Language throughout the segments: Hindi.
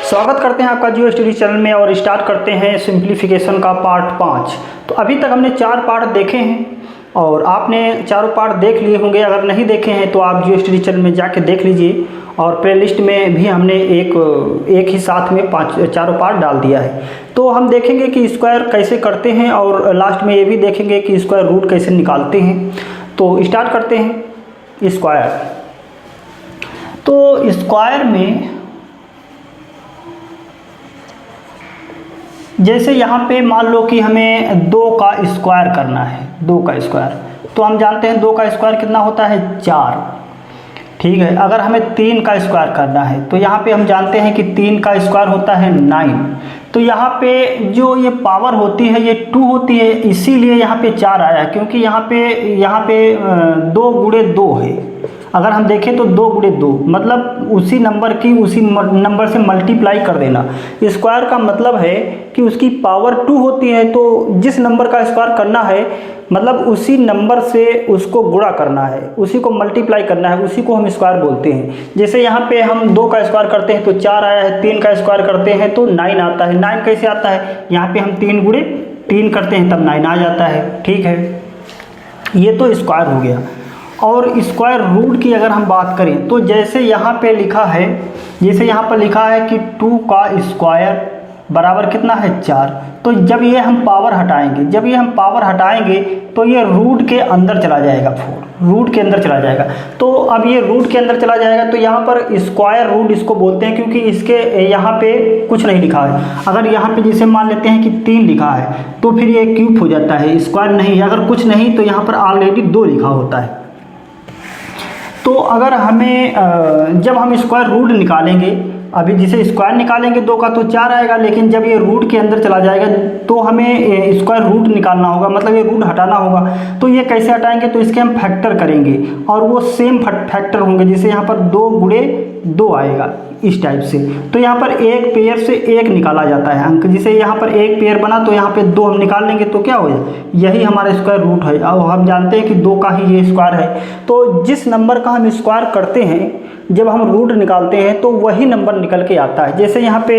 स्वागत करते हैं आपका जियो स्टडी चैनल में और स्टार्ट करते हैं सिंप्लीफिकेशन का पार्ट 5। तो अभी तक हमने 4 पार्ट देखे हैं और आपने चारों पार्ट देख लिए होंगे। अगर नहीं देखे हैं तो आप जियो स्टडी चैनल में जाके देख लीजिए और प्लेलिस्ट में भी हमने एक ही साथ में चारों पार्ट डाल दिया है। तो हम देखेंगे कि स्क्वायर कैसे करते हैं और लास्ट में ये भी देखेंगे कि स्क्वायर रूट कैसे निकालते हैं। तो स्टार्ट करते हैं स्क्वायर। तो स्क्वायर में जैसे यहाँ पे मान लो कि हमें 2 का स्क्वायर करना है, 2 का स्क्वायर। तो हम जानते हैं 2 का स्क्वायर कितना होता है 4, ठीक है। अगर हमें 3 का स्क्वायर करना है तो यहाँ पे हम जानते हैं कि 3 का स्क्वायर होता है 9। तो यहाँ पे जो ये पावर होती है ये 2 होती है, इसीलिए यहाँ पे 4 आया है, क्योंकि यहाँ पे 2 गुणे 2 है। अगर हम देखें तो 2 गुणे 2 मतलब उसी नंबर से मल्टीप्लाई कर देना। स्क्वायर का मतलब है कि उसकी पावर 2 होती है, तो जिस नंबर का स्क्वायर करना है मतलब उसी नंबर से उसको गुणा करना है, उसी को मल्टीप्लाई करना है, उसी को हम स्क्वायर बोलते हैं। जैसे यहाँ पे हम 2 का स्क्वायर करते हैं तो 4 आया है, 3 का स्क्वायर करते हैं तो 9 आता है। 9 कैसे आता है, यहाँ पे हम 3 गुणे 3 करते हैं तब 9 आ जाता है, ठीक है। ये तो स्क्वायर हो गया। और स्क्वायर रूट की अगर हम बात करें तो जैसे यहाँ पे लिखा है, जैसे यहाँ पर लिखा है कि 2 का स्क्वायर बराबर कितना है 4। तो जब ये हम पावर हटाएंगे, तो ये रूट के अंदर चला जाएगा, 4 रूट के अंदर चला जाएगा। तो अब ये रूट के अंदर चला जाएगा तो यहाँ पर स्क्वायर रूट इसको बोलते हैं, क्योंकि इसके यहाँ पे कुछ नहीं लिखा है। अगर यहाँ पे जैसे मान लेते हैं कि 3 लिखा है तो फिर ये क्यूब हो जाता है, स्क्वायर नहीं है। अगर कुछ नहीं तो यहाँ पर ऑलरेडी 2 लिखा होता है। तो अगर हमें जब हम स्क्वायर रूट निकालेंगे, अभी जैसे स्क्वायर निकालेंगे 2 का तो 4 आएगा, लेकिन जब ये रूट के अंदर चला जाएगा तो हमें स्क्वायर रूट निकालना होगा, मतलब ये रूट हटाना होगा। तो ये कैसे हटाएंगे, तो इसके हम फैक्टर करेंगे और वो सेम फैक्टर होंगे। जैसे यहाँ पर 2 गुणे 2 आएगा इस टाइप से। तो यहाँ पर एक पेयर से 1 निकाला जाता है अंक। जैसे यहाँ पर एक पेयर बना तो यहाँ पे 2 हम निकाल लेंगे तो क्या हो जाए, यही हमारा स्क्वायर रूट है। और हम जानते हैं कि 2 का ही ये स्क्वायर है। तो जिस नंबर का हम स्क्वायर करते हैं जब हम रूट निकालते हैं तो वही नंबर निकल के आता है। जैसे यहाँ पे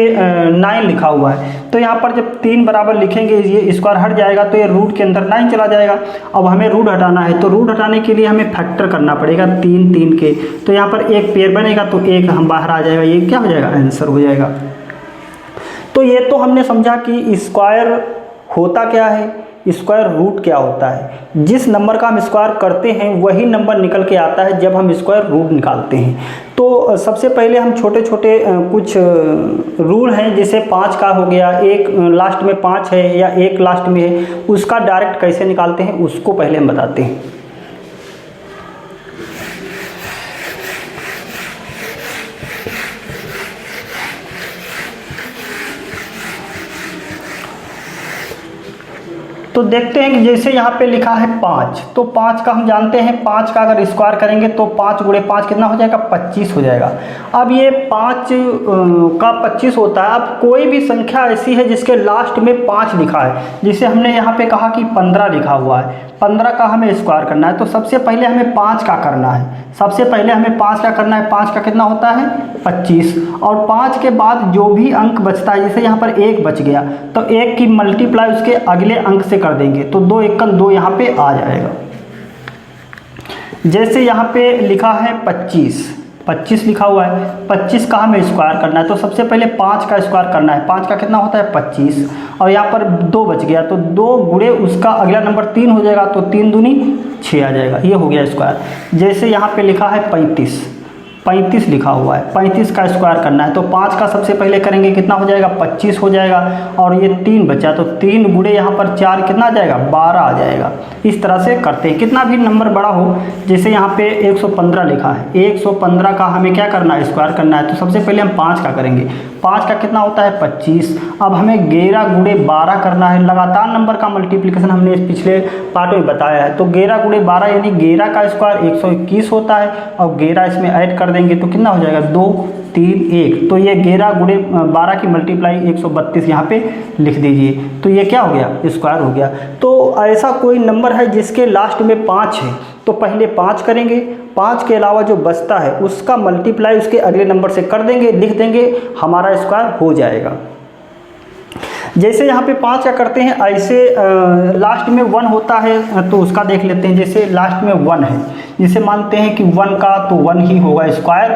9 लिखा हुआ है तो यहाँ पर जब 3 बराबर लिखेंगे ये स्क्वायर हट जाएगा तो ये रूट के अंदर 9 चला जाएगा। अब हमें रूट हटाना है तो रूट हटाने के लिए हमें फैक्टर करना पड़ेगा 3 के। तो यहाँ पर एक पेयर बनेगा तो 1 हम बाहर आ जाएगा, ये क्या हो जाएगा, आंसर हो जाएगा। तो ये तो हमने समझा कि स्क्वायर होता क्या है, स्क्वायर रूट क्या होता है। जिस नंबर का हम स्क्वायर करते हैं वही नंबर निकल के आता है जब हम स्क्वायर रूट निकालते हैं। तो सबसे पहले हम छोटे छोटे कुछ रूल हैं, जैसे 5 का हो गया, एक लास्ट में 5 है या 1 लास्ट में है, उसका डायरेक्ट कैसे निकालते हैं उसको पहले हम बताते हैं। तो देखते हैं कि जैसे यहाँ पे लिखा है 5, तो 5 का हम जानते हैं 5 का अगर स्क्वायर करेंगे तो 5 गुणे 5 कितना हो जाएगा, 25 हो जाएगा। अब ये 5 का 25 होता है। अब कोई भी संख्या ऐसी है जिसके लास्ट में 5 लिखा है, जिसे हमने यहाँ पे कहा कि 15 लिखा हुआ है, 15 का हमें स्क्वायर करना है। तो सबसे पहले हमें 5 का करना है, 5 का कितना होता है 25। और 5 के बाद जो भी अंक बचता है, जैसे यहाँ पर 1 बच गया तो 1 की मल्टीप्लाई उसके अगले अंक से कर देंगे तो 2 1 2 यहाँ पे आ जाएगा। जैसे यहाँ पे लिखा है 25 लिखा हुआ है, 25 का हमें स्क्वायर करना है। तो सबसे पहले 5 का स्क्वायर करना है, 5 का कितना होता है 25। और यहाँ पर 2 बच गया तो 2 गुणे उसका अगला नंबर 3 हो जाएगा, तो 3 दूनी 6 आ जाएगा, ये हो गया स्क्वायर। जैसे यहाँ पे लिखा है 35 लिखा हुआ है, 35 का स्क्वायर करना है। तो 5 का सबसे पहले करेंगे कितना हो जाएगा, 25 हो जाएगा। और ये 3 बचा तो 3 गुणे यहाँ पर 4 कितना आ जाएगा, 12 आ जाएगा। इस तरह से करते हैं, कितना भी नंबर बड़ा हो। जैसे यहाँ पे 115 लिखा है, 115 का हमें क्या करना है, स्क्वायर करना है। तो सबसे पहले हम 5 का करेंगे, 5 का कितना होता है 25। अब हमें 11 गुणे 12 करना है। लगातार नंबर का मल्टीप्लिकेशन हमने इस पिछले पार्ट में बताया है। तो 11 गुणे 12 यानी 11 का स्क्वायर 121 होता है और 11 इसमें ऐड कर देंगे तो कितना हो जाएगा, 2 3 1, तो ये 11 गुणे 12 की मल्टीप्लाई 132 यहाँ पे लिख दीजिए, तो ये क्या हो गया, स्क्वायर हो गया। तो ऐसा कोई नंबर है जिसके लास्ट में 5 है, तो पहले 5 करेंगे, 5 के अलावा जो बचता है उसका मल्टीप्लाई उसके अगले नंबर से कर देंगे, लिख देंगे, हमारा स्क्वायर हो जाएगा। जैसे यहाँ पे 5 क्या करते हैं, ऐसे लास्ट में 1 होता है तो उसका देख लेते हैं। जैसे लास्ट में 1 है, जिसे मानते हैं कि 1 का तो 1 ही होगा स्क्वायर,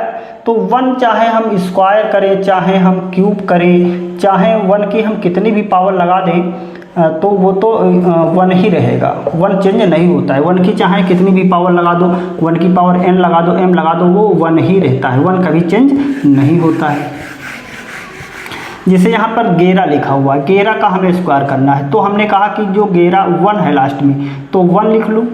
तो 1 चाहे हम स्क्वायर करें, चाहे हम क्यूब करें, चाहे 1 की हम कितनी भी पावर लगा दें तो वो तो 1 ही रहेगा, 1 चेंज नहीं होता है। 1 की चाहे कितनी भी पावर लगा दो, 1 की पावर n लगा दो, m लगा दो, वो 1 ही रहता है, 1 कभी चेंज नहीं होता है। जैसे यहाँ पर 11 लिखा हुआ है, 11 का हमें स्क्वायर करना है, तो हमने कहा कि जो 11 1 है लास्ट में, तो 1 लिख लो,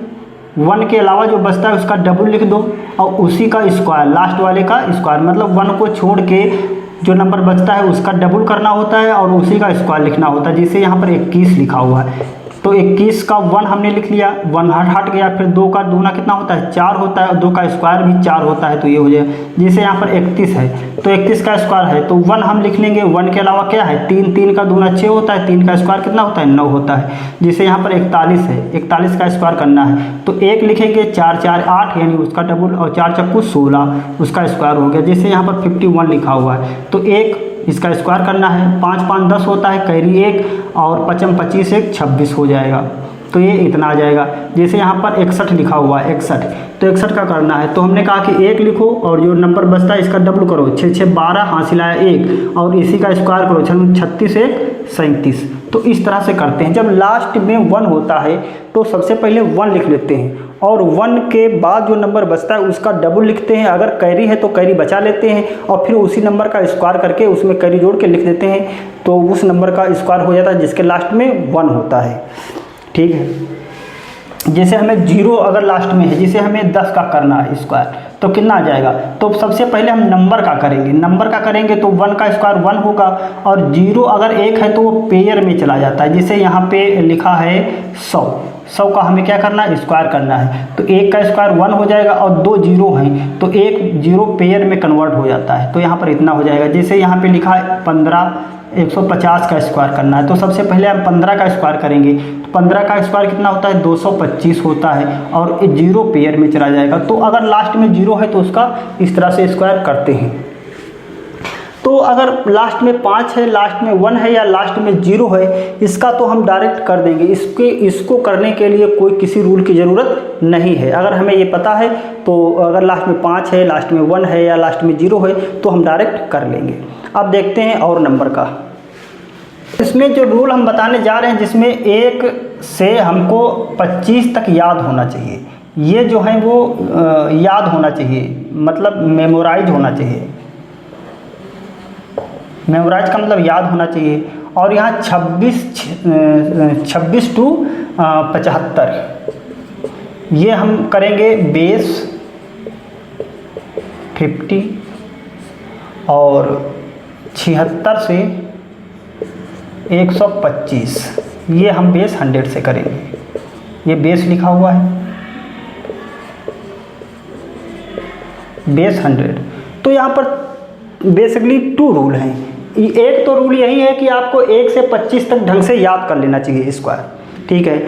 1 के अलावा जो बचता है उसका डबल लिख दो और उसी का स्क्वायर, लास्ट वाले का स्क्वायर, मतलब 1 को छोड़ के जो नंबर बचता है उसका डबल करना होता है और उसी का स्क्वायर लिखना होता है। जैसे यहाँ पर 21 लिखा हुआ है, तो 21 का 1 हमने लिख लिया, 1 हट गया, फिर 2 का दूना कितना होता है, 4 होता है, और 2 का स्क्वायर भी 4 होता है, तो ये हो जाए। जैसे यहाँ पर 31 है, तो 31 का स्क्वायर है, तो 1 हम लिख लेंगे, 1 के अलावा क्या है, 3, 3 का दूना 6 होता है, 3 का स्क्वायर कितना होता है, 9 होता है। जैसे यहाँ पर 41 है, 41 का स्क्वायर करना है, तो 1 लिखेंगे, 4 4 8 यानी उसका डबल, और 4 चक्कू 16 उसका स्क्वायर हो गया। जैसे यहाँ पर 51 लिखा हुआ है, तो 1 इसका स्क्वायर करना है, 5 5 10 होता है, कैरी 1 और 5 25 1 26 हो जाएगा, तो ये इतना आ जाएगा। जैसे यहाँ पर 61 लिखा हुआ है, 61, तो 61 का करना है, तो हमने कहा कि 1 लिखो और जो नंबर बचता है इसका डबल करो, 6 6 12 हासिल आया 1 और इसी का स्क्वायर करो, 36 1 37। तो इस तरह से करते हैं। जब लास्ट में 1 होता है तो सबसे पहले 1 लिख लेते हैं और 1 के बाद जो नंबर बचता है उसका डबल लिखते हैं, अगर कैरी है तो कैरी बचा लेते हैं और फिर उसी नंबर का स्क्वायर करके उसमें कैरी जोड़ के लिख देते हैं, तो उस नंबर का स्क्वायर हो जाता है जिसके लास्ट में 1 होता है। ठीक है। जैसे हमें 0 अगर लास्ट में है, जैसे हमें 10 का करना है स्क्वायर, तो कितना आ जाएगा, तो सबसे पहले हम नंबर का करेंगे, नंबर का करेंगे तो 1 का स्क्वायर 1 होगा और 0 अगर 1 है तो वो पेयर में चला जाता है। जैसे यहाँ पे लिखा है 100 का हमें क्या करना है, स्क्वायर करना है, तो 1 का स्क्वायर 1 हो जाएगा और 2 0 हैं तो 1 0 पेयर में कन्वर्ट हो जाता है, तो यहाँ पर इतना हो जाएगा। जैसे यहाँ पे लिखा है 15 150 का स्क्वायर करना है, तो सबसे पहले हम 15 का स्क्वायर करेंगे, तो 15 का स्क्वायर कितना होता है, 225 होता है और 0 पेयर में चला जाएगा। तो अगर लास्ट में 0 है तो उसका इस तरह से स्क्वायर करते हैं। तो अगर लास्ट में 5 है, लास्ट में 1 है या लास्ट में 0 है, इसका तो हम डायरेक्ट कर देंगे। इसको करने के लिए कोई किसी रूल की ज़रूरत नहीं है। अगर हमें ये पता है तो अगर लास्ट में 5 है, लास्ट में 1 है या लास्ट में 0 है तो हम डायरेक्ट कर लेंगे। अब देखते हैं और नंबर का। इसमें जो रूल हम बताने जा रहे हैं, जिसमें 1 से हमको 25 तक याद होना चाहिए, ये जो है वो याद होना चाहिए, मतलब मेमोराइज होना चाहिए। मेमोराइज का मतलब याद होना चाहिए। और यहाँ 26 टू 75 ये हम करेंगे बेस 50 और 76 से 125 ये हम बेस 100 से करेंगे। ये बेस लिखा हुआ है, बेस 100। तो यहाँ पर बेसिकली 2 रूल हैं। एक तो रूल यही है कि आपको 1 से 25 तक ढंग से याद कर लेना चाहिए स्क्वायर, ठीक है,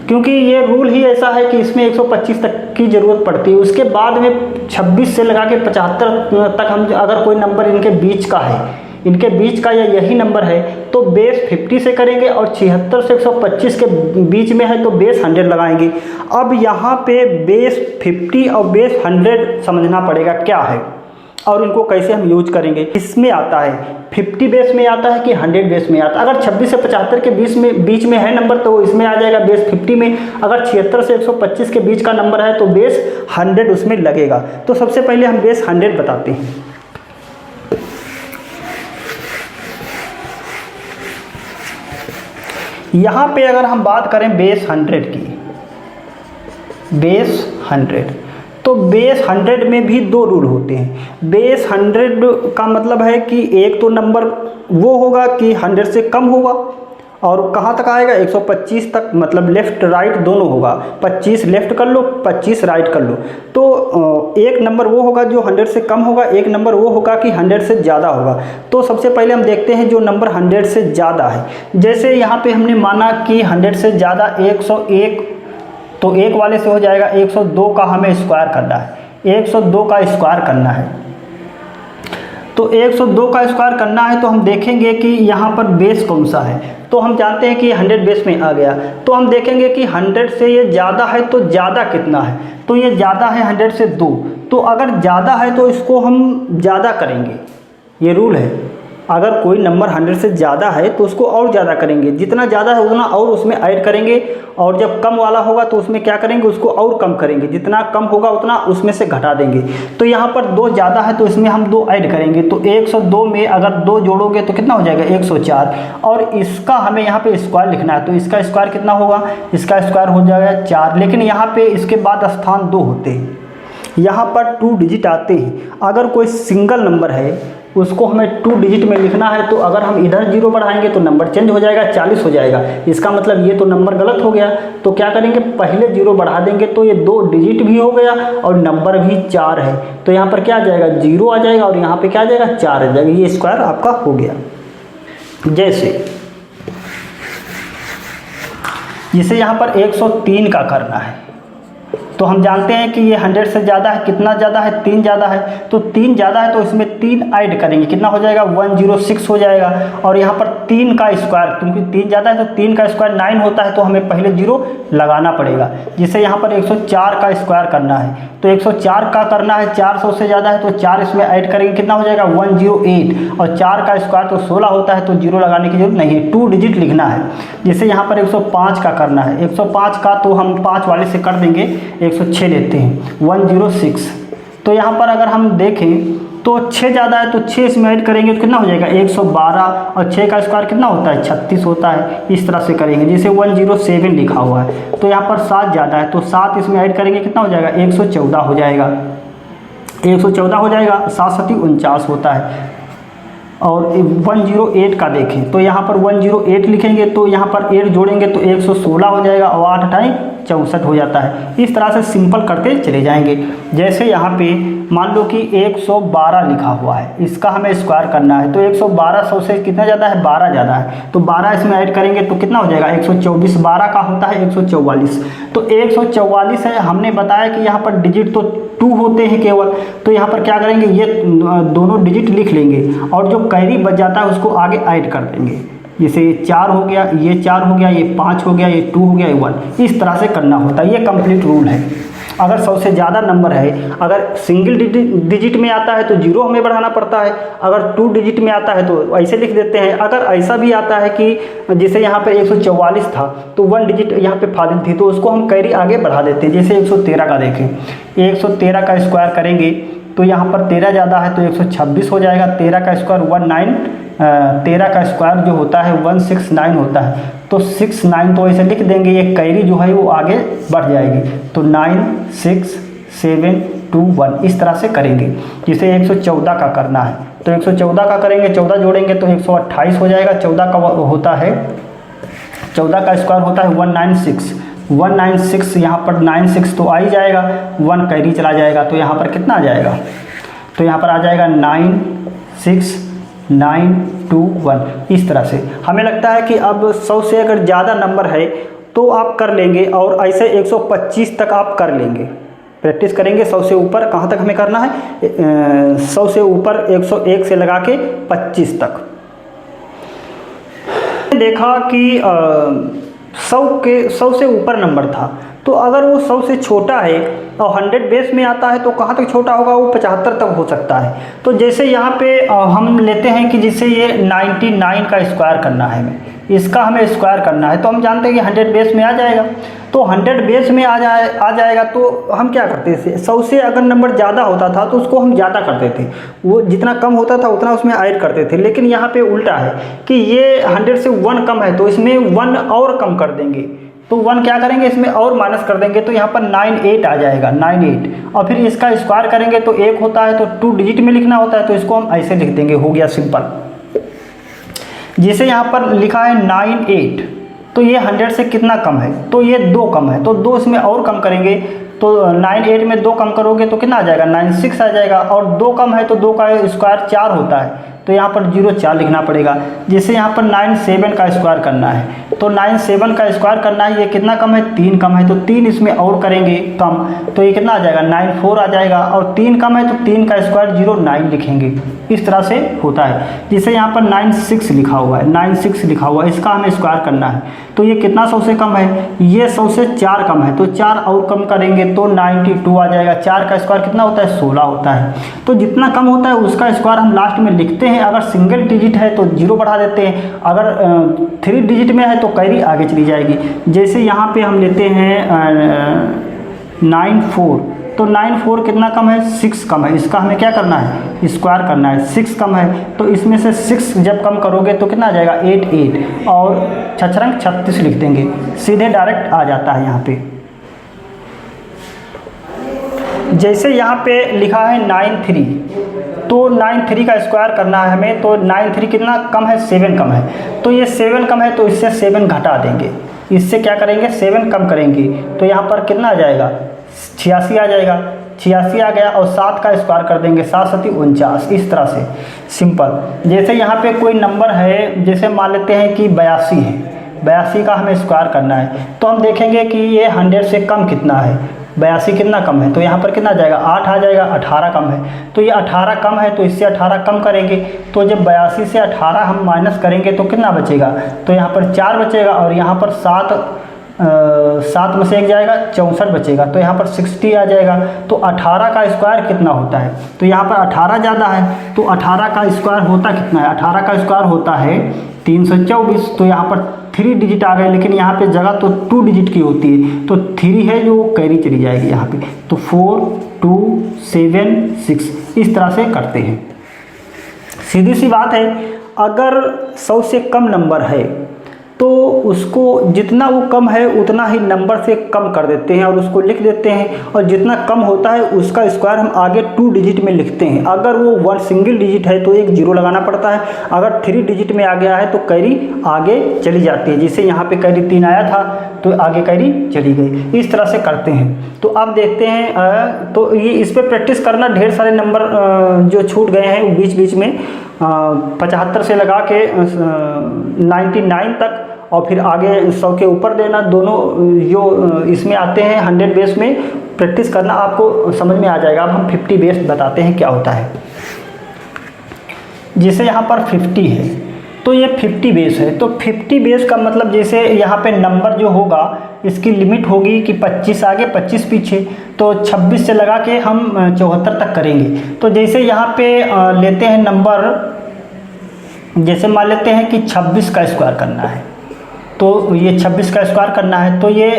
क्योंकि ये रूल ही ऐसा है कि इसमें 125 तक की ज़रूरत पड़ती है। उसके बाद में 26 से लगा के 75 तक हम अगर कोई नंबर इनके बीच का है, इनके बीच का या यही नंबर है, तो बेस 50 से करेंगे और 76 से 125 के बीच में है तो बेस 100 लगाएंगे। अब यहाँ पे बेस 50 और बेस 100 समझना पड़ेगा क्या है और इनको कैसे हम यूज करेंगे। इसमें आता है 50 बेस में आता है कि 100 बेस में आता है। अगर 26 से 75 के बीच में है नंबर तो इसमें आ जाएगा बेस 50 में। अगर 76 से 125 के बीच का नंबर है तो बेस 100 उसमें लगेगा। तो सबसे पहले हम बेस 100 बताते हैं। यहाँ पे अगर हम बात करें बेस 100 की, बेस 100, तो बेस 100 में भी 2 रूल होते हैं। बेस 100 का मतलब है कि एक तो नंबर वो होगा कि 100 से कम होगा और कहाँ तक आएगा 125 तक, मतलब लेफ़्ट राइट दोनों होगा, 25 लेफ़्ट कर लो 25 राइट कर लो। तो एक नंबर वो होगा जो 100 से कम होगा, एक नंबर वो होगा कि 100 से ज़्यादा होगा। तो सबसे पहले हम देखते हैं जो नंबर 100 से ज़्यादा है। जैसे यहाँ पे हमने माना कि 100 से ज़्यादा 101, तो एक वाले से हो जाएगा 102 का हमें स्क्वायर करना है, 102 का स्क्वायर करना है। तो 102 का स्क्वायर करना है तो हम देखेंगे कि यहाँ पर बेस कौन सा है। तो हम जानते हैं कि 100 बेस में आ गया, तो हम देखेंगे कि 100 से ये ज़्यादा है तो ज़्यादा कितना है, तो ये ज़्यादा है 100 से 2। तो अगर ज़्यादा है तो इसको हम ज़्यादा करेंगे, ये रूल है। अगर कोई नंबर 100 से ज़्यादा है तो उसको और ज़्यादा करेंगे, जितना ज़्यादा है उतना और उसमें ऐड करेंगे, और जब कम वाला होगा तो उसमें क्या करेंगे, उसको और कम करेंगे, जितना कम होगा उतना उसमें से घटा देंगे। तो यहाँ पर 2 ज़्यादा है तो इसमें हम 2 ऐड करेंगे, तो 102 में अगर 2 जोड़ोगे तो कितना हो जाएगा 104, और इसका हमें यहाँ पे स्क्वायर लिखना है। तो इसका स्क्वायर कितना होगा, इसका स्क्वायर हो जाएगा 4, लेकिन यहाँ पे इसके बाद स्थान 2 होते हैं, यहाँ पर 2 डिजिट आते हैं। अगर कोई सिंगल नंबर है उसको हमें 2 डिजिट में लिखना है, तो अगर हम इधर 0 बढ़ाएंगे तो नंबर चेंज हो जाएगा, 40 हो जाएगा। इसका मतलब ये तो नंबर गलत हो गया। तो क्या करेंगे, पहले 0 बढ़ा देंगे तो ये 2 डिजिट भी हो गया और नंबर भी 4 है। तो यहाँ पर क्या आ जाएगा, 0 आ जाएगा और यहाँ पे क्या आ जाएगा, 4 आ जाएगा। ये स्क्वायर आपका हो गया। जिसे यहाँ पर 103 का करना है, तो हम जानते हैं कि ये 100 से ज़्यादा है, कितना ज़्यादा है, 3 ज़्यादा है। तो 3 ज़्यादा है तो इसमें 3 ऐड करेंगे, कितना हो जाएगा 106 हो जाएगा। और यहाँ पर 3 का स्क्वायर, क्योंकि 3 ज़्यादा है तो 3 का स्क्वायर 9 होता है, तो हमें पहले 0 लगाना पड़ेगा। जिसे यहाँ पर 104 का स्क्वायर करना है, तो 104 का करना है, 400 से ज़्यादा है तो 4 इसमें ऐड करेंगे, कितना हो जाएगा 108, और 4 का स्क्वायर तो 16 होता है, तो 0 लगाने की जरूरत नहीं है, 2 डिजिट लिखना है। जिसे यहाँ पर 105 का करना है, 105 का तो हम 5 वाले से कर देंगे, 106 लेते हैं, 106। तो यहाँ पर अगर हम देखें तो 6 ज़्यादा है तो 6 इसमें ऐड करेंगे तो कितना हो जाएगा 112, और 6 का स्क्वायर कितना होता है 36 होता है। इस तरह से करेंगे, जैसे 107 लिखा हुआ है। तो यहाँ पर 7 ज़्यादा है तो 7 इसमें ऐड करेंगे, कितना हो जाएगा 114 हो जाएगा, 114 हो जाएगा। 7 7 49 होता है। और 108 का देखें तो यहाँ पर 108 लिखेंगे, तो यहाँ पर 8 जोड़ेंगे तो 116 हो जाएगा, और 8 8 64 हो जाता है। इस तरह से सिंपल करते चले जाएंगे। जैसे यहाँ पे मान लो कि 112 लिखा हुआ है, इसका हमें स्क्वायर करना है, तो 112 100 से कितना ज़्यादा है 12 ज़्यादा है, तो 12 इसमें ऐड करेंगे तो कितना हो जाएगा 124। 12 का होता है 144, तो 144 है। हमने बताया कि यहाँ पर डिजिट तो 2 होते हैं केवल, तो यहाँ पर क्या करेंगे, ये दोनों डिजिट लिख लेंगे और जो कैरी बच जाता है उसको आगे ऐड कर देंगे। जैसे 4 हो गया, ये 4 हो गया, ये 5 हो गया, ये 2 हो गया, ये 1। इस तरह से करना होता है, ये कंप्लीट रूल है। अगर 100 से ज़्यादा नंबर है, अगर सिंगल डिजिट में आता है तो 0 हमें बढ़ाना पड़ता है, अगर 2 डिजिट में आता है तो ऐसे लिख देते हैं। अगर ऐसा भी आता है कि जैसे यहाँ पे 144 था तो 1 डिजिट यहाँ पे फाजिल थी, तो उसको हम कैरी आगे बढ़ा देते हैं। जैसे 113 का देखें, 113 का स्क्वायर करेंगे तो यहाँ पर 13 ज़्यादा है तो 126 हो जाएगा। 13 का स्क्वायर 13 का स्क्वायर जो होता है 169 होता है, तो 69 तो ऐसे लिख देंगे, ये कैरी जो है वो आगे बढ़ जाएगी, तो 9 6 7 2 1 इस तरह से करेंगे। जिसे 114 का करना है तो 114 का करेंगे, 14 जोड़ेंगे तो 128 हो जाएगा। 14 का होता है, 14 का स्क्वायर होता है 196 यहाँ पर 96 तो आ ही जाएगा, 1 कैरी चला जाएगा, तो यहाँ पर कितना आ जाएगा, तो यहाँ पर आ जाएगा 9 6 9 2 1। इस तरह से हमें लगता है कि अब 100 से अगर ज़्यादा नंबर है तो आप कर लेंगे, और ऐसे 125 तक आप कर लेंगे। प्रैक्टिस करेंगे 100 से ऊपर, कहाँ तक हमें करना है 100 से ऊपर 101 से लगा के 25 तक। देखा कि 100 से ऊपर नंबर था, तो अगर वो 100 से छोटा है और 100 बेस में आता है तो कहाँ तक छोटा होगा, वो 75 तक हो सकता है। तो जैसे यहाँ पे हम लेते हैं कि जिससे ये 99 का स्क्वायर करना है, हमें इसका हमें स्क्वायर करना है, तो हम जानते हैं कि 100 बेस में आ जाएगा। तो 100 बेस में आ जाएगा तो हम क्या करते थे, 100 से अगर नंबर ज़्यादा होता था तो उसको हम ज़्यादा करते थे, वो जितना कम होता था उतना उसमें ऐड करते थे। लेकिन यहाँ पे उल्टा है कि ये 100 से 1 कम है तो इसमें 1 और कम कर देंगे, तो 1 क्या करेंगे इसमें और माइनस कर देंगे, तो यहाँ पर 98 आ जाएगा, 98। और फिर इसका स्क्वायर करेंगे तो 1 होता है तो 2 डिजिट में लिखना होता है, तो इसको हम ऐसे लिख देंगे, हो गया सिंपल। जैसे यहाँ पर लिखा है 98, तो ये 100 से कितना कम है, तो ये 2 कम है, तो 2 इसमें और कम करेंगे तो 98 में 2 कम करोगे तो कितना आ जाएगा, 96 आ जाएगा। और 2 कम है तो 2 का स्क्वायर 4 होता है, तो यहाँ पर 0 4 लिखना पड़ेगा। जैसे यहाँ पर 97 का स्क्वायर करना है, तो 97 का स्क्वायर करना है, ये कितना कम है, 3 कम है, तो 3 इसमें और करेंगे कम, तो ये कितना आ जाएगा, 94 आ जाएगा। और 3 कम है तो 3 का स्क्वायर 09 लिखेंगे, इस तरह से होता है। जैसे यहाँ पर 96 लिखा हुआ है, 96 लिखा हुआ है, इसका हमें स्क्वायर करना है, तो ये कितना 100 से कम है, ये 100 से 4 कम है, तो 4 और कम करेंगे तो 92 आ जाएगा। 4 का स्क्वायर कितना होता है, 16 होता है। तो जितना कम होता है उसका स्क्वायर हम लास्ट में लिखते हैं। अगर सिंगल डिजिट है तो 0 बढ़ा देते हैं, अगर 3 डिजिट में है तो कैरी आगे चली जाएगी। जैसे यहाँ पे हम लेते हैं 94, तो 94 कितना कम है, 6 कम है, इसका हमें क्या करना है, स्क्वायर करना है। 6 कम है तो इसमें से 6 जब कम करोगे तो कितना आ जाएगा, 88, और छछरंग 36 लिख देंगे, सीधे डायरेक्ट आ जाता है यहाँ पे। जैसे यहाँ पे लिखा है 93, तो 93 का स्क्वायर करना है हमें, तो 93 कितना कम है, 7 कम है, तो ये 7 कम है तो इससे 7 घटा देंगे, इससे क्या करेंगे, 7 कम करेंगे, तो यहाँ पर कितना आ जाएगा, 86 आ जाएगा। 86 आ गया, और 7 का स्क्वायर कर देंगे, 7 7 49, इस तरह से सिंपल। जैसे यहाँ पे कोई नंबर है, जैसे मान लेते हैं कि 82 है, 82 का हमें स्क्वायर करना है, तो हम देखेंगे कि ये 100 से कम कितना है, 82 कितना कम है, तो यहाँ पर कितना आ जाएगा, 8 आ जाएगा। 18 कम है, तो ये 18 कम है, तो इससे 18 कम करेंगे, तो जब 82 से 18 हम माइनस करेंगे तो कितना बचेगा, तो यहाँ पर 4 बचेगा, और यहाँ पर 7 में से 1 जाएगा, 64 बचेगा, तो यहाँ पर 60 आ जाएगा। तो 18 का स्क्वायर कितना होता है, तो यहाँ पर 18 ज़्यादा है, तो 18 का स्क्वायर होता कितना है, 18 का स्क्वायर होता है 324, तो यहाँ पर 3 डिजिट आ गए, लेकिन यहाँ पे जगह तो 2 डिजिट की होती है, तो 3 है जो कैरी चली जाएगी यहाँ पे, तो 4 2 7 6, इस तरह से करते हैं। सीधी सी बात है, अगर 100 से कम नंबर है तो उसको जितना वो कम है उतना ही नंबर से कम कर देते हैं और उसको लिख देते हैं, और जितना कम होता है उसका स्क्वायर हम आगे 2 डिजिट में लिखते हैं। अगर वो 1 सिंगल डिजिट है तो एक 0 लगाना पड़ता है, अगर 3 डिजिट में आ गया है तो कैरी आगे चली जाती है। जैसे यहाँ पे कैरी 3 आया था तो आगे कैरी चली गई, इस तरह से करते हैं। तो अब देखते हैं, तो ये इस पर प्रैक्टिस करना, ढेर सारे नंबर जो छूट गए हैं बीच बीच में, 75 से लगा के 99 तक, और फिर आगे 100 के ऊपर देना, दोनों जो इसमें आते हैं 100 बेस में प्रैक्टिस करना, आपको समझ में आ जाएगा। अब हम 50 बेस बताते हैं क्या होता है। जैसे यहाँ पर 50 है तो ये 50 बेस है, तो 50 बेस का मतलब जैसे यहाँ पे नंबर जो होगा इसकी लिमिट होगी कि 25 आगे 25 पीछे, तो 26 से लगा के हम 74 तक करेंगे। तो जैसे यहाँ पे लेते हैं नंबर, जैसे मान लेते हैं कि 26 का स्क्वायर करना है, तो ये 26 का स्क्वायर करना है, तो ये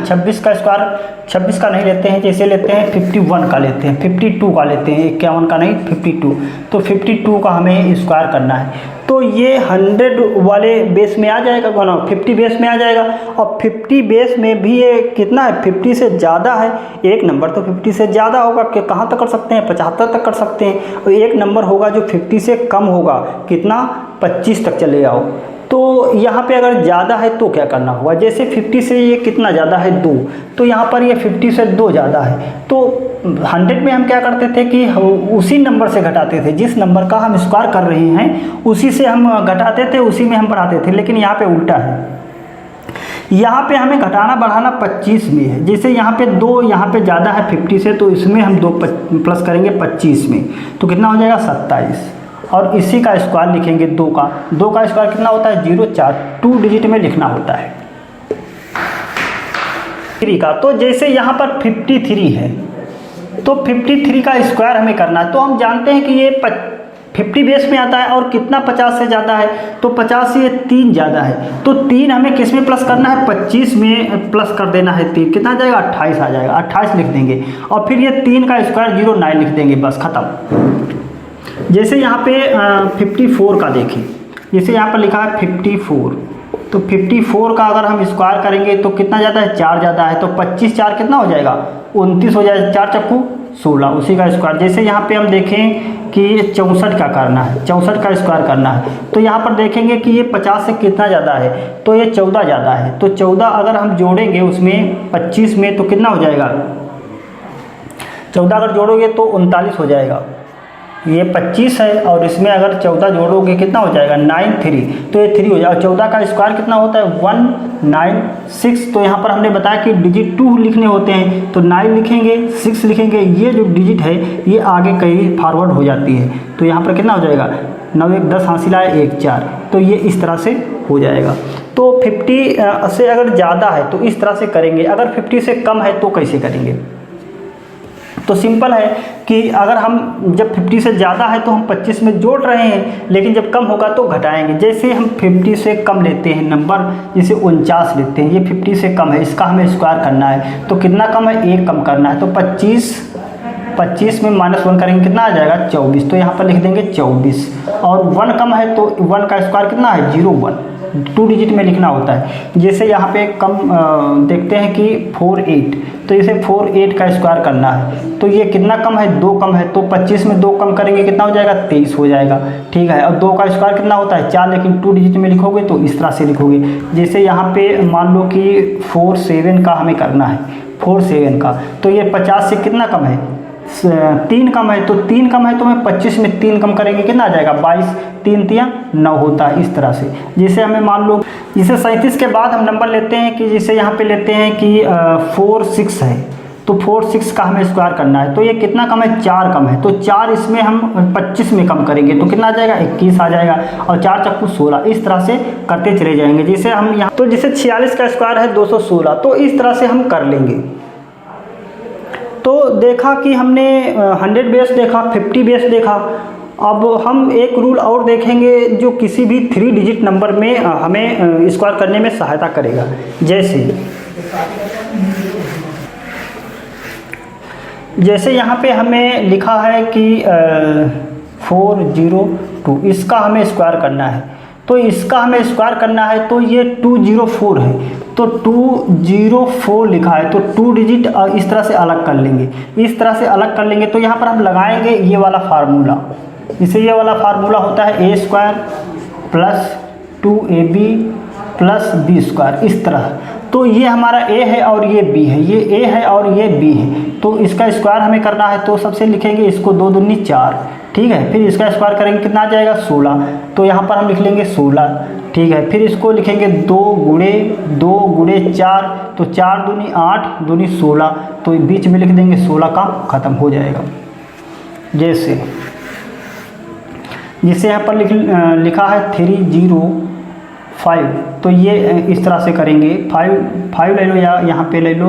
26 का स्क्वायर 26 का नहीं लेते हैं, जैसे लेते हैं 51 का लेते हैं, 52 का लेते हैं, 51 का नहीं 52, तो 52 का हमें स्क्वायर करना है। तो ये 100 वाले बेस में आ जाएगा, 50 बेस में आ जाएगा, और 50 बेस में भी ये कितना है, 50 से ज़्यादा है, एक नंबर तो 50 से ज़्यादा होगा कि कहाँ तक कर सकते हैं, 75 तक कर सकते हैं, और एक नंबर होगा जो 50 से कम होगा, कितना, 25 तक चले आओ। तो यहाँ पे अगर ज़्यादा है तो क्या करना होगा, जैसे 50 से ये कितना ज़्यादा है, 2, तो यहाँ पर ये 50 से 2 ज़्यादा है, तो 100 में हम क्या करते थे कि उसी नंबर से घटाते थे, जिस नंबर का हम स्क्वायर कर रहे हैं उसी से हम घटाते थे, उसी में हम बढ़ाते थे। लेकिन यहाँ पे उल्टा है, यहाँ पे हमें घटाना बढ़ाना 25 में है। जैसे यहाँ पे 2 यहाँ पे ज़्यादा है 50 से, तो इसमें हम 2 प्लस करेंगे 25 में, तो कितना हो जाएगा 27, और इसी का स्क्वायर लिखेंगे 2 का स्क्वायर कितना होता है, 0 4, 2 डिजिट में लिखना होता है 3 का। तो जैसे यहाँ पर 53 है, तो 53 का स्क्वायर हमें करना है, तो हम जानते हैं कि ये 50 बेस में आता है, और कितना 50 से ज़्यादा है, तो 50 से ये 3 ज़्यादा है, तो 3 हमें किस में प्लस करना है, 25 में प्लस कर देना है 3, कितना आ जाएगा, 28 आ जाएगा, 28 लिख देंगे, और फिर ये 3 का स्क्वायर 09 लिख देंगे, बस ख़त्म। जैसे यहाँ पे 54 का देखें, जैसे यहाँ पर लिखा है 54, तो 54 का अगर हम स्क्वायर करेंगे तो कितना ज़्यादा है, 4 ज़्यादा है, तो 25 4 कितना हो जाएगा, 29 हो जाएगा, 4 चक्कू 16, उसी का स्क्वायर। जैसे यहाँ पे हम देखें कि 64 का करना है, 64 का स्क्वायर करना है, तो यहाँ पर देखेंगे कि ये 50 से कितना ज़्यादा है, तो ये 14 ज़्यादा है, तो 14 अगर हम जोड़ेंगे उसमें 25 में तो कितना हो जाएगा, 14 अगर जोड़ोगे तो 39 हो जाएगा। ये 25 है और इसमें अगर 14 जोड़ोगे कितना हो जाएगा, 93, तो ये 3 हो जाएगा। 14 का स्क्वायर कितना होता है, 196। तो यहाँ पर हमने बताया कि डिजिट 2 लिखने होते हैं, तो 9 लिखेंगे, 6 लिखेंगे, ये जो डिजिट है ये आगे कहीं फॉरवर्ड हो जाती है, तो यहाँ पर कितना हो जाएगा, 9 1 10 हासिल आए 1 4, तो ये इस तरह से हो जाएगा। तो 50 से अगर ज़्यादा है तो इस तरह से करेंगे, अगर 50 से कम है तो कैसे करेंगे। तो सिंपल है कि अगर हम जब 50 से ज़्यादा है तो हम 25 में जोड़ रहे हैं, लेकिन जब कम होगा तो घटाएंगे। जैसे हम 50 से कम लेते हैं नंबर, जैसे 49 लेते हैं, ये 50 से कम है, इसका हमें स्क्वायर करना है, तो कितना कम है, 1 कम करना है, तो 25 में -1 करेंगे कितना आ जाएगा, 24, तो यहाँ पर लिख देंगे 24। और 1 कम है तो 1 का स्क्वायर कितना है, 01, 2 डिजिट में लिखना होता है। जैसे यहाँ पे कम देखते हैं कि 48, तो इसे 48 का स्क्वायर करना है, तो ये कितना कम है, 2 कम है, तो 25 में 2 कम करेंगे कितना हो जाएगा, 23 हो जाएगा, ठीक है। और 2 का स्क्वायर कितना होता है, 4, लेकिन 2 डिजिट में लिखोगे तो इस तरह से लिखोगे। जैसे यहाँ पे मान लो कि 47 का हमें करना है, 47 का, तो ये 50 से कितना कम है, 3 कम है, तो 3 कम है तो मैं 25 में 3 कम करेंगे कितना आ जाएगा, 22, 3 3 9 होता है, इस तरह से। जैसे हमें मान लो, जैसे 37 के बाद हम नंबर लेते हैं कि जैसे यहाँ पे लेते हैं कि 46 है, तो 46 का हमें स्क्वायर करना है, तो ये कितना कम है, 4 कम है, तो 4 इसमें हम 25 में कम करेंगे तो कितना आ जाएगा, 21 आ जाएगा, और 4 चक्कू 16, इस तरह से करते चले जाएंगे। जैसे हम यहाँ, तो जैसे 46 का स्क्वायर है 216, तो इस तरह से हम कर लेंगे। तो देखा कि हमने 100 बेस देखा, 50 बेस देखा, अब हम एक रूल और देखेंगे जो किसी भी 3 डिजिट नंबर में हमें स्क्वायर करने में सहायता करेगा। जैसे यहाँ पे हमें लिखा है कि 402, इसका हमें स्क्वायर करना है, तो इसका हमें स्क्वायर करना है, तो ये 204 है, तो 204 लिखा है, तो 2 डिजिट इस तरह से अलग कर लेंगे, इस तरह से अलग कर लेंगे, तो यहाँ पर हम लगाएंगे ये वाला फार्मूला। इसे ये वाला फार्मूला होता है a² + 2ab + b², इस तरह। तो ये हमारा a है और ये b है, ये a है और ये b है, तो इसका स्क्वायर हमें करना है, तो सबसे लिखेंगे इसको 2 दूनी 4, ठीक है। फिर इसका स्क्वायर करेंगे कितना आ जाएगा, 16, तो यहाँ पर हम लिख लेंगे 16, ठीक है। फिर इसको लिखेंगे 2 × 4, तो 4 दूनी 8, दूनी 16, तो बीच में लिख देंगे 16 का ख़त्म हो जाएगा। जैसे यहाँ पर लिखा है 305, तो ये इस तरह से करेंगे, 5 ले लो या यहाँ पे ले लो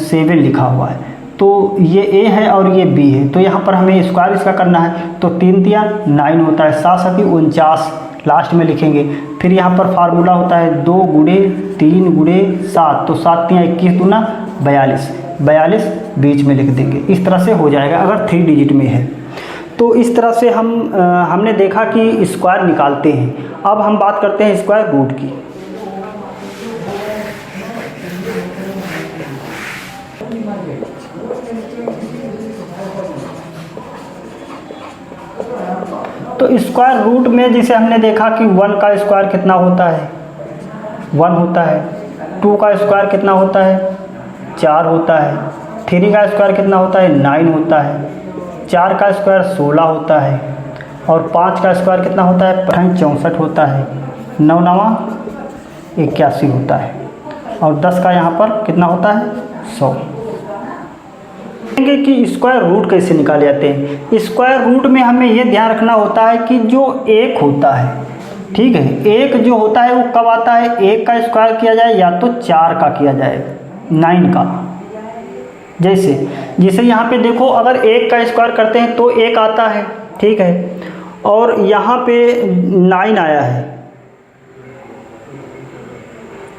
7 लिखा हुआ है, तो ये a है और ये b है, तो यहाँ पर हमें स्क्वायर इसका करना है, तो 3 3 9 होता है, 7 7 49 लास्ट में लिखेंगे। फिर यहाँ पर फार्मूला होता है 2 × 3 × 7, तो 7 3 21 दूना 42 बीच में लिख देंगे, इस तरह से हो जाएगा अगर 3 डिजिट में है। तो इस तरह से हमने देखा कि स्क्वायर निकालते हैं। अब हम बात करते हैं स्क्वायर रूट की। तो स्क्वायर रूट में जैसे हमने देखा कि 1 का स्क्वायर कितना होता है, 1 होता है, 2 का स्क्वायर कितना होता है, 4 होता है, 3 का स्क्वायर कितना होता है, 9 होता है, 4 का स्क्वायर 16 होता है, और 5 का स्क्वायर कितना होता है, 64 होता है, 9 9 81 होता है, और 10 का यहाँ पर कितना होता है, 100। देखेंगे कि स्क्वायर रूट कैसे निकाले जाते हैं। स्क्वायर रूट में हमें ये ध्यान रखना होता है कि जो 1 होता है, ठीक है, 1 जो होता है वो कब आता है, 1 का स्क्वायर किया जाए या तो 4 का किया जाए, 9 का। जैसे यहाँ पे देखो, अगर 1 का स्क्वायर करते हैं तो 1 आता है, ठीक है, और यहाँ पे 9 आया है,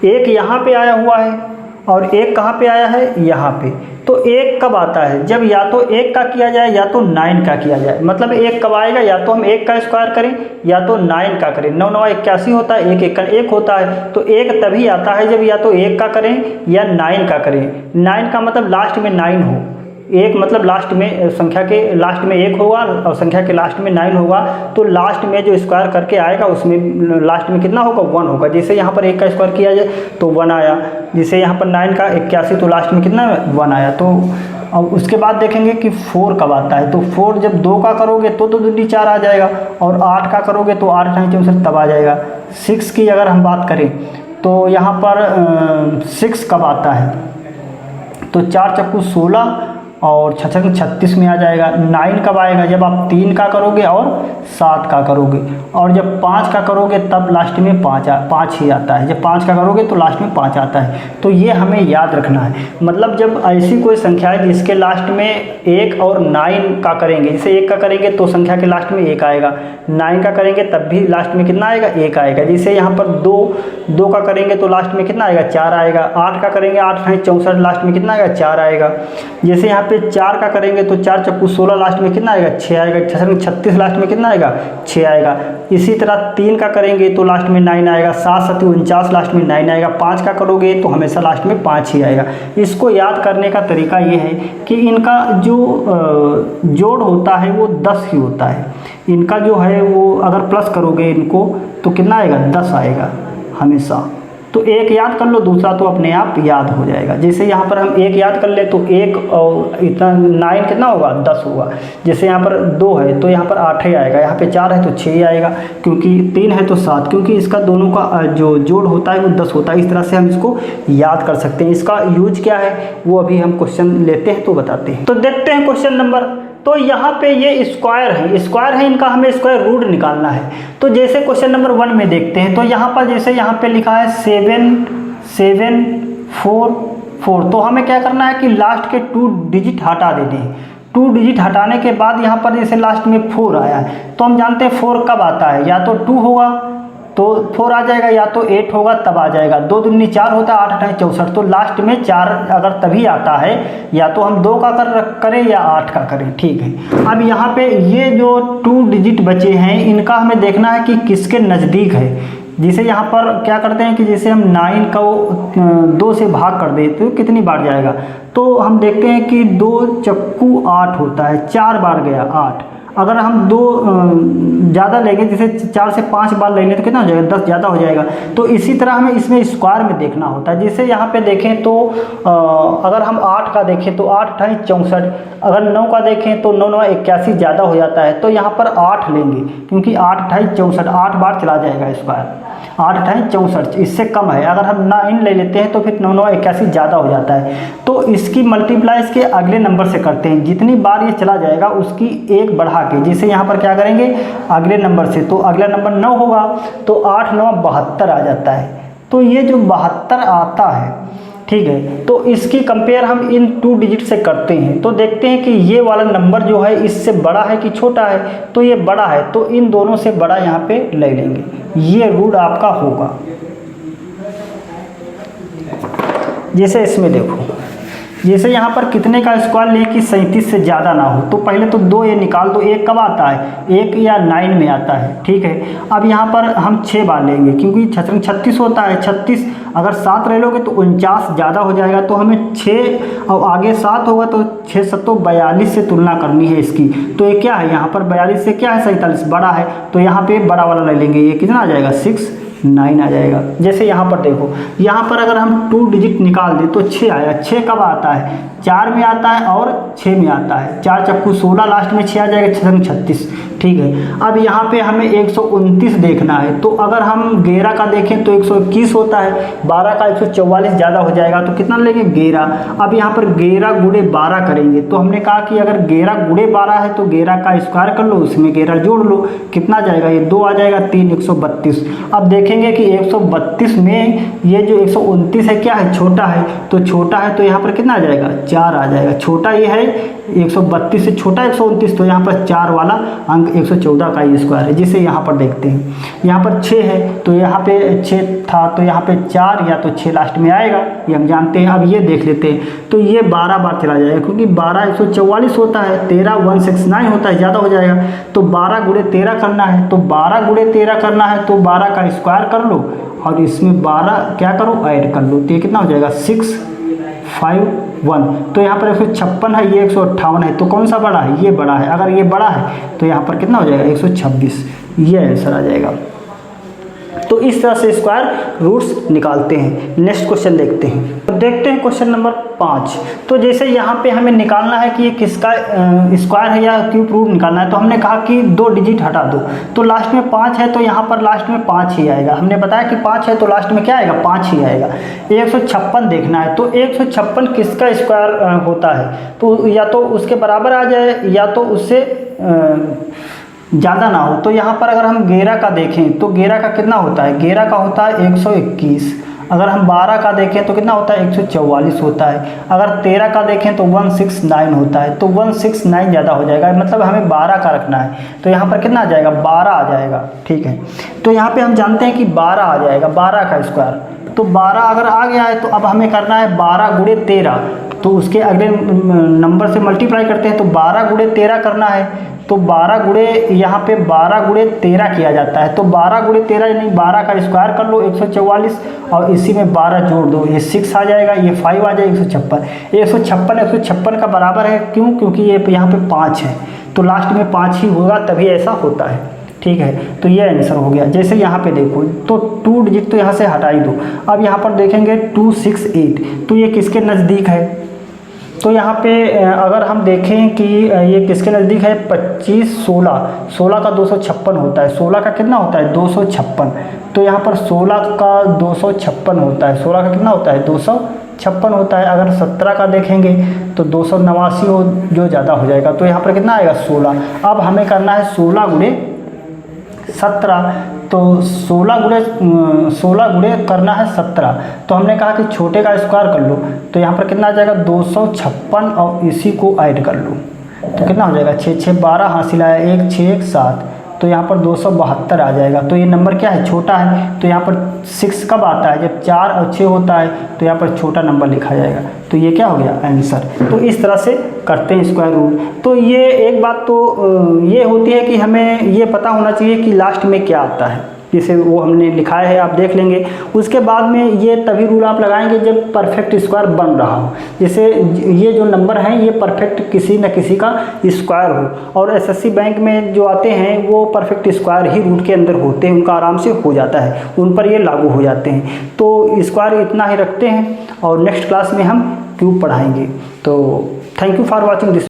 1 यहाँ पे आया हुआ है और एक कहाँ पे आया है, यहाँ पे। तो एक कब आता है, जब या तो एक का किया जाए या तो 9 का किया जाए। मतलब एक कब आएगा, या तो हम एक का स्क्वायर करें या तो 9 का करें। 9 9 81 होता है, एक एक एक होता है। तो एक तभी आता है जब या तो एक का करें या 9 का करें। 9 का मतलब लास्ट में 9 हो। एक मतलब लास्ट में, संख्या के लास्ट में एक होगा और संख्या के लास्ट में 9 होगा। तो लास्ट में जो स्क्वायर करके आएगा उसमें लास्ट में कितना होगा, 1 होगा। जैसे यहाँ पर एक का स्क्वायर किया जाए तो 1 आया। जैसे यहाँ पर 9 का 81 तो लास्ट में कितना 1 आया। तो अब उसके बाद देखेंगे कि 4 कब आता है। तो 4 जब 2 का करोगे तो 2 दूनी 4 आ जाएगा, और 8 का करोगे तो 8 9 64 तब आ जाएगा। 6 की अगर हम बात करें तो यहाँ पर 6 कब आता है, तो 4 चक्कू 16 और 6 36 में आ जाएगा। 9 कब आएगा, जब आप 3 का करोगे और 7 का करोगे, और जब 5 का करोगे तब लास्ट में 5 ही आता है। जब 5 का करोगे तो लास्ट में 5 आता है। तो ये हमें याद रखना है। मतलब जब ऐसी कोई संख्या है जिसके लास्ट में 1 और 9 का करेंगे, जैसे 1 का करेंगे तो संख्या के लास्ट में 1 आएगा, 9 का करेंगे तब भी लास्ट में कितना आएगा, 1 आएगा। जैसे यहाँ पर 2 का करेंगे तो लास्ट में कितना आएगा, 4 आएगा। 8 का करेंगे 8 9 64 लास्ट में कितना आएगा, 4 आएगा। जैसे यहाँ पे 4 का करेंगे तो 4 चक्कू 16 लास्ट में कितना आएगा, 6 आएगा। 36 लास्ट में कितना आएगा, 6 आएगा। इसी तरह 3 का करेंगे तो लास्ट में 9 आएगा। 7 7 49 लास्ट में 9 आएगा। 5 का करोगे तो हमेशा लास्ट में 5 ही आएगा। इसको याद करने का तरीका ये है कि इनका जो जोड़ होता है वो 10 ही होता है। इनका जो है वो अगर प्लस करोगे इनको तो कितना आएगा, 10 आएगा हमेशा। तो एक याद कर लो, दूसरा तो अपने आप याद हो जाएगा। जैसे यहाँ पर हम एक याद कर ले तो 1 और इतना 9 कितना होगा, 10 होगा। जैसे यहाँ पर 2 है तो यहाँ पर 8 ही आएगा। यहाँ पे 4 है तो 6 ही आएगा, क्योंकि 3 है तो 7, क्योंकि इसका दोनों का जो जोड़ होता है वो 10 होता है। इस तरह से हम इसको याद कर सकते हैं। इसका यूज क्या है वो अभी हम क्वेश्चन लेते हैं तो बताते हैं। तो देखते हैं क्वेश्चन नंबर। तो यहाँ पे ये स्क्वायर है, इनका हमें स्क्वायर रूट निकालना है। तो जैसे क्वेश्चन नंबर 1 में देखते हैं, तो यहाँ पर जैसे यहाँ पे लिखा है 7 7 4 4, तो हमें क्या करना है कि लास्ट के 2 डिजिट हटा देने हैं। 2 डिजिट हटाने के बाद यहाँ पर जैसे लास्ट में 4 आया है, तो हम जानते हैं 4 कब आता है, या तो 2 होगा तो 4 आ जाएगा, या तो 8 होगा तब आ जाएगा। 2 दूनी 4 होता है, 8 8 64, तो लास्ट में 4 अगर तभी आता है, या तो हम 2 का करें या 8 का करें। ठीक है। अब यहाँ पे ये जो 2 डिजिट बचे हैं इनका हमें देखना है कि किसके नज़दीक है। जिसे यहाँ पर क्या करते हैं कि जैसे हम 9 को 2 से भाग कर दें तो कितनी बार जाएगा, तो हम देखते हैं कि 2 चक्कू 8 होता है, 4 बार गया 8। अगर हम 2 ज़्यादा लेंगे, जैसे 4 से 5 बार लेंगे तो कितना हो जाएगा, 10 ज़्यादा हो जाएगा। तो इसी तरह हमें इसमें स्क्वायर में देखना होता है। जैसे यहाँ पे देखें तो अगर हम 8 का देखें तो 8 8 64, अगर 9 का देखें तो 9 9 81 ज़्यादा हो जाता है। तो यहाँ पर 8 लेंगे, क्योंकि 8 8 64 8 बार चला जाएगा स्क्वायर। 8 8 64 इससे कम है। अगर हम 9 ले लेते हैं तो फिर 9 9 81 ज़्यादा हो जाता है। तो इसकी मल्टीप्लाई इसके अगले नंबर से करते हैं। जितनी बार ये चला जाएगा उसकी 1 बढ़ा के, जैसे यहाँ पर क्या करेंगे अगले नंबर से, तो अगला नंबर 9 होगा तो 8 9 72 आ जाता है। तो ये जो 72 आता है, ठीक है, तो इसकी कंपेयर हम इन 2 डिजिट से करते हैं। तो देखते हैं कि ये वाला नंबर जो है इससे बड़ा है कि छोटा है। तो ये बड़ा है, तो इन दोनों से बड़ा यहाँ पे ले लेंगे। ये रूट आपका होगा। जैसे इसमें देखो, जैसे यहाँ पर कितने का स्क्वायर ले कि 37 से ज़्यादा ना हो, तो पहले तो 2 ये निकाल दो। 1 कब आता है, 1 या 9 में आता है। ठीक है। अब यहाँ पर हम 6 बार लेंगे, क्योंकि 36 होता है। 36 अगर 7 ले लोगे तो 49 ज़्यादा हो जाएगा। तो हमें 6 और आगे 7 होगा तो 6 7 42 से तुलना करनी है इसकी। तो ये क्या है, यहाँ पर 42 से क्या है, 47 बड़ा है। तो यहाँ पे बड़ा वाला ले लेंगे। ये कितना आ जाएगा, 6 9 आ जाएगा। जैसे यहाँ पर देखो, यहाँ पर अगर हम 2 डिजिट निकाल दें तो 6 आया। 6 कब आता है, 4 में आता है और 6 में आता है। 4 चक्कू 16 लास्ट में 6 आ जाएगा, 6 36। ठीक है। अब यहाँ पे हमें 129 देखना है। तो अगर हम 11 का देखें तो 121 होता है। 12 का 144 ज़्यादा हो जाएगा, तो कितना लेंगे 11। अब यहाँ पर 11 गुणे 12 करेंगे। तो हमने कहा कि अगर 11 गुणे 12 है तो 11 का स्क्वायर कर लो, उसमें 11 जोड़ लो, कितना जाएगा, ये 2 आ जाएगा, 3 132। अब देखेंगे कि 132 में ये जो 129 है क्या है, छोटा है। तो छोटा है तो यहाँ पर कितना आ जाएगा, 4 आ जाएगा। छोटा ये है 132 से छोटा 129, तो यहाँ पर 4 वाला अंक 114 का ही स्क्वायर है, जिसे यहाँ पर देखते हैं। यहाँ पर 6 है तो यहाँ पे 6 था तो यहाँ पे 4 या तो 6 लास्ट में आएगा, ये हम जानते हैं। अब ये देख लेते हैं तो ये 12 बार चला जाएगा, क्योंकि 12 144 होता है, 13 169 होता है, ज़्यादा हो जाएगा। तो 12 गुणे 13 करना है, तो 12 गुणे 13 करना है तो 12 का स्क्वायर कर लो और इसमें 12 क्या करो ऐड कर लो, तो ये कितना हो जाएगा 651। तो यहाँ पर 156 है, ये 158 है, तो कौन सा बड़ा है, ये बड़ा है। अगर ये बड़ा है तो यहाँ पर कितना हो जाएगा 126, ये आंसर आ जाएगा। तो इस तरह से स्क्वायर रूट्स निकालते हैं। नेक्स्ट क्वेश्चन देखते हैं। तो देखते हैं क्वेश्चन नंबर 5। तो जैसे यहाँ पे हमें निकालना है कि ये किसका स्क्वायर है या क्यूब रूट निकालना है, तो हमने कहा कि 2 डिजिट हटा दो, तो लास्ट में 5 है तो यहाँ पर लास्ट में 5 ही आएगा। हमने बताया कि 5 है तो लास्ट में क्या आएगा 5 ही आएगा। 156 देखना है, तो 156 किसका स्क्वायर होता है, तो या तो उसके बराबर आ जाए या तो उससे ज़्यादा ना हो। तो यहाँ पर अगर हम 11 का देखें तो 11 का कितना होता है, 11 का होता है 121। अगर हम 12 का देखें तो कितना होता है 144 होता है। अगर 13 का देखें तो 169 होता है, तो 169 ज़्यादा हो जाएगा, मतलब हमें 12 का रखना है। तो यहाँ पर कितना आ जाएगा 12 आ जाएगा, ठीक है। तो यहाँ पे हम जानते हैं कि 12 आ जाएगा, 12 का स्क्वायर। तो 12 अगर आ गया है तो अब हमें करना है 12 गुणे 13, तो उसके अगले नंबर से मल्टीप्लाई करते हैं, तो 12 गुणे 13 करना है। तो 12 गुणे यहाँ पे 12 गुणे 13 किया जाता है, तो 12 गुणे 13 यानी 12 का स्क्वायर कर लो 144 और इसी में 12 जोड़ दो, ये 6 आ जाएगा, ये 5 आ जाएगा, 156 का बराबर है। क्यों, क्योंकि ये यहाँ पे 5 है तो लास्ट में 5 ही होगा, तभी ऐसा होता है, ठीक है। तो ये आंसर हो गया। जैसे यहाँ पे देखो तो 2 डिजिट तो यहाँ से हटा ही दो। अब यहाँ पर देखेंगे 268, तो ये किसके नज़दीक है, तो यहाँ पे अगर हम देखें कि ये किसके नज़दीक है 25 16 का 256 होता है, 16 का कितना होता है 256, तो यहाँ पर 16 का 256 होता है, 16 का कितना होता है 256 होता है। अगर 17 का देखेंगे तो 289 हो, जो ज़्यादा हो जाएगा, तो यहाँ पर कितना आएगा 16। अब हमें करना है 16 गुणे 17, तो 16 गुणे करना है 17, तो हमने कहा कि छोटे का स्क्वायर कर लो, तो यहाँ पर कितना आ जाएगा 256 और इसी को ऐड कर लो, तो कितना हो जाएगा 6 6 12 हासिल आया 1 6 1 7, तो यहाँ पर 272 आ जाएगा। तो ये नंबर क्या है छोटा है, तो यहाँ पर 6 कब आता है जब 4 और 6 होता है, तो यहाँ पर छोटा नंबर लिखा जाएगा। तो ये क्या हो गया आंसर। तो इस तरह से करते हैं स्क्वायर रूट। तो ये एक बात तो ये होती है कि हमें ये पता होना चाहिए कि लास्ट में क्या आता है, जैसे वो हमने लिखा है आप देख लेंगे। उसके बाद में ये तभी रूल आप लगाएंगे जब परफेक्ट स्क्वायर बन रहा हो, जैसे ये जो नंबर हैं ये परफेक्ट किसी न किसी का स्क्वायर हो। और एसएससी बैंक में जो आते हैं वो परफेक्ट स्क्वायर ही रूट के अंदर होते हैं, उनका आराम से हो जाता है, उन पर ये लागू हो जाते हैं। तो स्क्वायर इतना ही रखते हैं और नेक्स्ट क्लास में हम क्यूब पढ़ाएंगे। तो thank you for watching this.